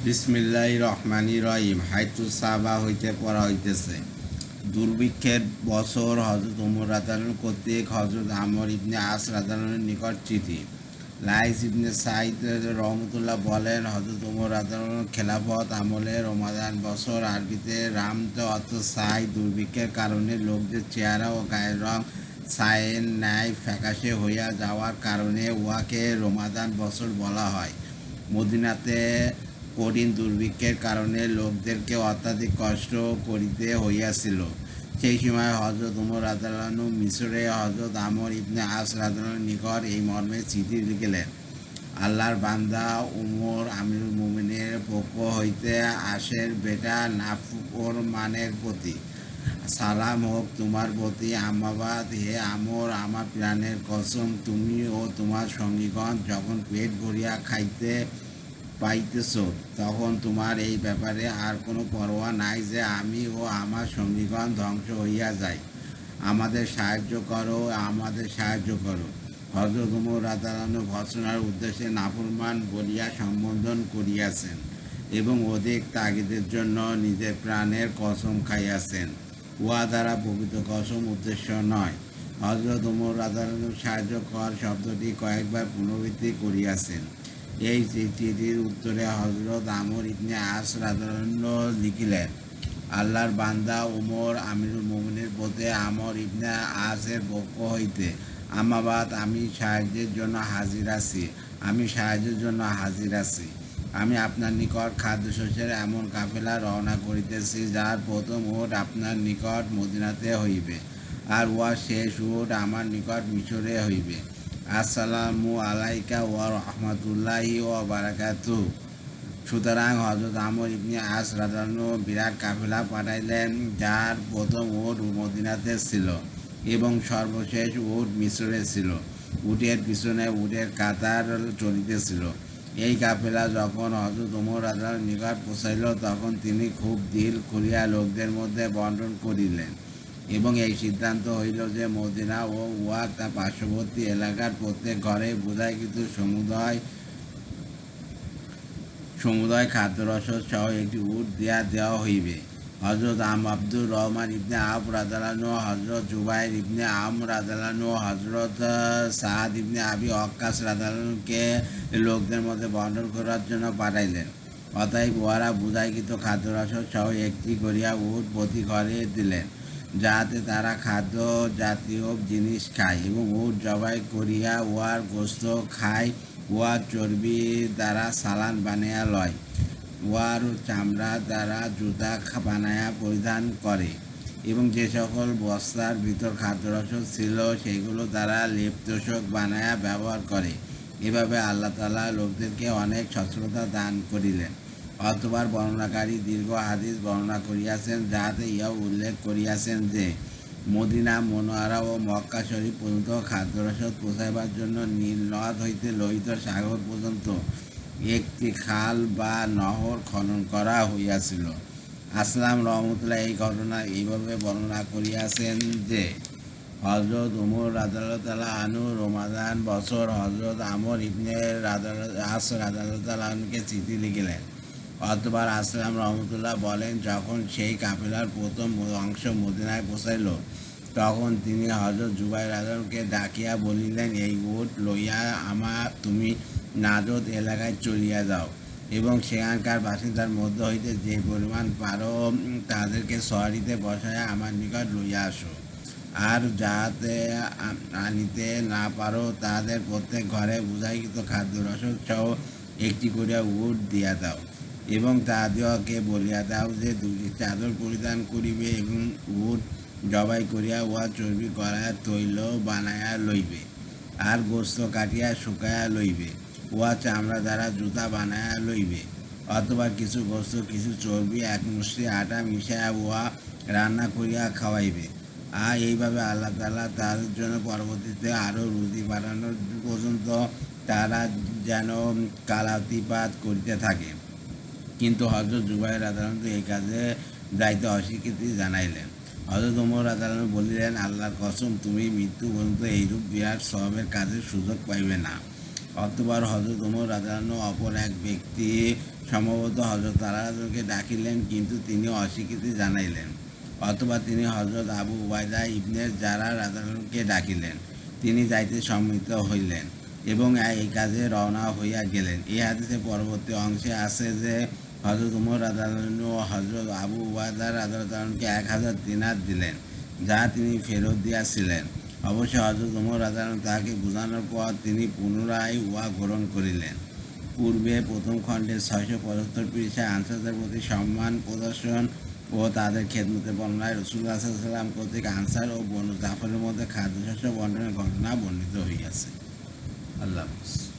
বিসমিল্লাহির রহমানির রহিম। হাইতু সাবা হইতে পড়া হইতেছে দুর্ভিক্ষের বছর হজরত উমর রাদিয়াল্লাহু কর্তৃক হজরত আমর ইবনে আস রাদিয়াল্লাহুর নিকট চিঠি। লাইস ইবনে সাইদ রহমতুল্লাহ বলেন, হজরত উমর রাদিয়াল্লাহুর খেলাফত আমলে রমাদান বছর, আরবিতে রামত অর্থ সাই, দুর্ভিক্ষের কারণে লোকদের চেহারা ও গায়ের রং ছায়ের ন্যায় ফ্যাকাশে হইয়া যাওয়ার কারণে উহাকে রমাদান বছর বলা হয়। মদিনাতে কঠিন দুর্ভিক্ষের কারণে লোকদেরকে অত্যাধিক কষ্ট করিতে হইয়াছিল। সেই সময় হজরত উমর রাদিয়াল্লাহু মিসরে হজরত আমর ইবনে আস রাদিয়াল্লাহুর নিকট এই মর্মে চিঠি লিখিলেন: আল্লাহর বান্দা উমর আমিরুল মুমিনের পক্ষ হইতে আশের বেটা নাফরমানের প্রতি সালাম হোক তোমার প্রতি। আমাবাদ, হে আমর, আমার প্রাণের কসম, তুমি ও তোমার সঙ্গীগণ যখন পেট ভরিয়া খাইতে পাইতেছ তখন তোমার এই ব্যাপারে আর কোনো পরোয়া নাই যে আমি ও আমার সঙ্গীগণ ধ্বংস হইয়া যাই। আমাদের সাহায্য করো, আমাদের সাহায্য করো। হযরত উমর রাদিয়াল্লাহু ভর্ৎসনার উদ্দেশ্যে নাফরমান বলিয়া সম্বোধন করিয়াছেন এবং অধিক তাগিদের জন্য নিজের প্রাণের কসম খাইয়াছেন। উহা দ্বারা পবিত্র কসম উদ্দেশ্য নয়। হযরত উমর রাদিয়াল্লাহু সাহায্য কর শব্দটি কয়েকবার পুনরাবৃত্তি করিয়াছেন। এই চিঠির উত্তরে হজরত আমর ইবনে আস রাদিয়াল্লাহু লিখিলেন: আল্লাহর বান্দা উমর আমিরুল মুমিনের প্রতি আমর ইবনে আসের পক্ষ হইতে আমাবাদ, আমি সাহায্যের জন্য হাজির আছি। আমি আপনার নিকট খাদ্যশস্যের এমন কাফেলা রওনা করিতেছি যার প্রথম উট আপনার নিকট মদিনাতে হইবে, আর উহার শেষ উট আমার নিকট মিশরে হইবে। আসসালামু আলাইকা ওয়া রাহমাতুল্লাহি ওয়া বারাকাতুহু। সুতরাং হযরত আমর ইবনে আস রাদিয়াল্লাহু বিরাট কাফেলা পাঠাইলেন, যার প্রথম উট মদিনাতে ছিল এবং সর্বশেষ উট মিশরে ছিল। উটের পিছনে উটের কাতার চলিতেছিল। এই কাফেলা যখন হযরত উমর রাদিয়াল্লাহু নিকট পৌঁছাইল তখন তিনি খুব দিল খুলিয়া লোকদের মধ্যে বন্টন করিলেন এবং এই সিদ্ধান্ত হইল যে মদিনা ও উহার তার পার্শ্ববর্তী এলাকার প্রত্যেক ঘরে বোঝাইকৃত সমুদয় খাদ্যরসদ সহ একটি উট দেওয়া হইবে। হজরত আব্দুর রহমান ইবনে আওফ রাদিয়াল্লাহু, হজরত জুবাইর ইবনে আমর রাদিয়াল্লাহু, হজরত সাদ ইবনে আবি ওয়াক্কাস রাদিয়াল্লাহুকে লোকদের মধ্যে বন্টন করার জন্য পাঠাইলেন। অতএব উহারা বোঝাইকৃত খাদ্যরসদ সহ একটি করিয়া উট প্রতি ঘরে দিলেন, যাহাতে তারা খাদ্য জাতীয় জিনিস খায় এবং উট জবাই করিয়া উহার গোস্ত খায়, উহার চর্বি দ্বারা সালান বানাইয়া লয়, উহার চামড়া দ্বারা জুতা বানাইয়া পরিধান করে এবং যে সকল বস্তার ভিতর খাদ্যরসদ ছিল সেগুলো দ্বারা লেপ-তোশক বানাইয়া ব্যবহার করে। এভাবে আল্লাহ তাআলা লোকদেরকে অনেক সচ্ছলতা দান করিলেন। অতঃপর বর্ণনাকারী দীর্ঘ হাদিস বর্ণনা করিয়াছেন, যাহাতে ইহাও উল্লেখ করিয়াছেন যে মদিনা মুনাওয়ারা ও মক্কা শরীফ পর্যন্ত খাদ্যরসদ পৌঁছাইবার জন্য নীল নদ হইতে লোহিত সাগর পর্যন্ত একটি খাল বা নহর খনন করা হইয়াছিল। আসলাম রহমতুল্লাহ এই ঘটনা এইভাবে বর্ণনা করিয়াছেন যে হজরত উমর রাদিয়াল্লাহু তাআলা আনহু রমাদান বছর হজরত আমর ইবনে আস রাদিয়াল্লাহু তাআলা আনহুকে চিঠি লিখিলেন। অতঃপর আসলাম রহমতুল্লাহ বলেন, যখন সেই কাফেলার প্রথম অংশ মদিনায় পৌঁছাইল তখন তিনি হজরত জুবাইর রাদিয়াল্লাহুকে ডাকিয়া বলিলেন, এই উট লইয়া তুমি নাজদ এলাকায় চলিয়া যাও এবং সেখানকার বাসিন্দার মধ্য হইতে যে পরিমাণ পারো তাদেরকে সওয়ারিতে বসাইয়া আমার নিকট লইয়া আসো, আর যাহাতে আনিতে না পারো তাদের প্রত্যেক ঘরে বোঝাইকৃত খাদ্যরসদ সহ একটি করিয়া উট দিয়া দাও এবং তাহাদিগকে বলিয়া দাও যে দুটি চাদর পরিধান করিবে এবং উট জবাই করিয়া উহা চর্বি করাইয়া তৈল বানাইয়া লইবে, আর গোস্ত কাটিয়া শুকাইয়া লইবে, উহা চামড়া দ্বারা জুতা বানাইয়া লইবে। অথবা কিছু গোস্ত কিছু চর্বি এক মুষ্টি আটা মিশাইয়া উহা রান্না করিয়া খাওয়াইবে। আর এইভাবে আল্লাহ তাআলা তাদের জন্য পরবর্তীতে আরও রুজি বাড়ানোর পর্যন্ত তারা যেন কালাতিপাত করিতে থাকে। কিন্তু হজরত জুবাইর রাদিয়াল্লাহু এই কাজে যাইতে অস্বীকৃতি জানাইলেন। হজরত উমর রাদিয়াল্লাহু বলিলেন, আল্লাহর কসম, তুমি মৃত্যু পর্যন্ত এইরূপ বিরাট সওয়াবের কাজের সুযোগ পাইবে না। অতঃপর হযরত ওমর রাদিয়াল্লাহু আনহু অপর এক ব্যক্তি সম্ভবত হযরত তালহাকে ডাকিলেন, কিন্তু তিনি অস্বীকৃতি জানাইলেন। অতঃপর তিনি হযরত আবু উবাইদা ইবনে জাররাহ রাদিয়াল্লাহু আনহুকে ডাকিলেন। তিনি যাইতে সম্মত হইলেন এবং এই কাজে রওনা হইয়া গেলেন। এই হাদীসের পরবর্তী অংশে আছে যে হযরত ওমর রাদিয়াল্লাহু আনহু হযরত আবু উবাইদা রাদিয়াল্লাহু আনহুকে 1000 দিনার দিলেন, যা তিনি ফেরত দিয়াছিলেন। অবশ্য হযরত ওমর রাদিয়াল্লাহু আনহু তাহাকে বুঝানোর পর তিনি পুনরায় উহা গ্রহণ করিলেন। পূর্বে প্রথম খণ্ডের 675 পৃষ্ঠায় আনসারদের প্রতি সম্মান প্রদর্শন ও তাদের খেদমতের বর্ণনায় রাসূলুল্লাহ সাল্লাল্লাহু আলাইহি ওয়াসাল্লাম কর্তৃক আনসার ও বনু জাফরের মধ্যে খাদ্যশস্য বণ্টনের ঘটনা বর্ণিত হইয়াছে। আল্লাহ হাফেজ।